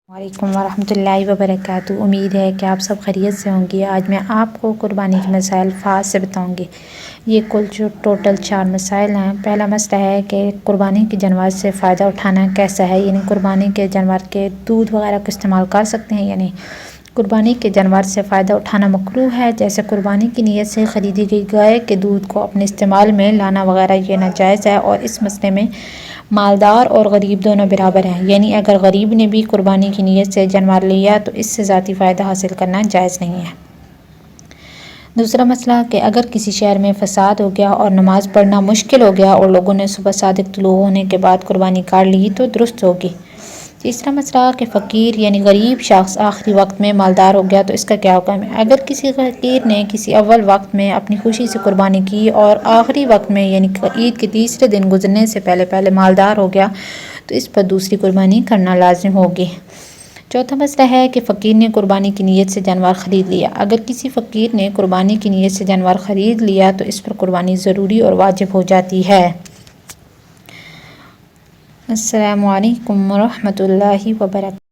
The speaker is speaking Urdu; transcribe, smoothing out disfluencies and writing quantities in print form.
وعلیکم ورحمۃ اللہ وبرکاتہ۔ امید ہے کہ آپ سب خیریت سے ہوں گے۔ آج میں آپ کو قربانی کے مسائل فحش سے بتاؤں گی۔ یہ کل ٹوٹل 4 مسائل ہیں۔ پہلا مسئلہ ہے کہ قربانی کے جانور سے فائدہ اٹھانا کیسا ہے، یعنی قربانی کے جانور کے دودھ وغیرہ کو استعمال کر سکتے ہیں یا نہیں۔ قربانی کے جانور سے فائدہ اٹھانا مکروہ ہے، جیسے قربانی کی نیت سے خریدی گئی گائے کے دودھ کو اپنے استعمال میں لانا وغیرہ یہ ناجائز ہے، اور اس مسئلے میں مالدار اور غریب دونوں برابر ہیں، یعنی اگر غریب نے بھی قربانی کی نیت سے جانور لیا تو اس سے ذاتی فائدہ حاصل کرنا جائز نہیں ہے۔ دوسرا مسئلہ کہ اگر کسی شہر میں فساد ہو گیا اور نماز پڑھنا مشکل ہو گیا اور لوگوں نے صبح صادق طلوع ہونے کے بعد قربانی کاٹ لی تو درست ہوگی۔ تیسرا مسئلہ کہ فقیر یعنی غریب شخص آخری وقت میں مالدار ہو گیا تو اس کا کیا حکم ہے۔ اگر کسی فقیر نے کسی اول وقت میں اپنی خوشی سے قربانی کی اور آخری وقت میں یعنی عید کے تیسرے دن گزرنے سے پہلے مالدار ہو گیا تو اس پر دوسری قربانی کرنا لازم ہوگی۔ چوتھا مسئلہ ہے کہ فقیر نے قربانی کی نیت سے جانور خرید لیا۔ اگر کسی فقیر نے قربانی کی نیت سے جانور خرید لیا تو اس پر قربانی ضروری اور واجب ہو جاتی ہے۔ السلام علیکم ورحمۃ اللہ وبرکاتہ۔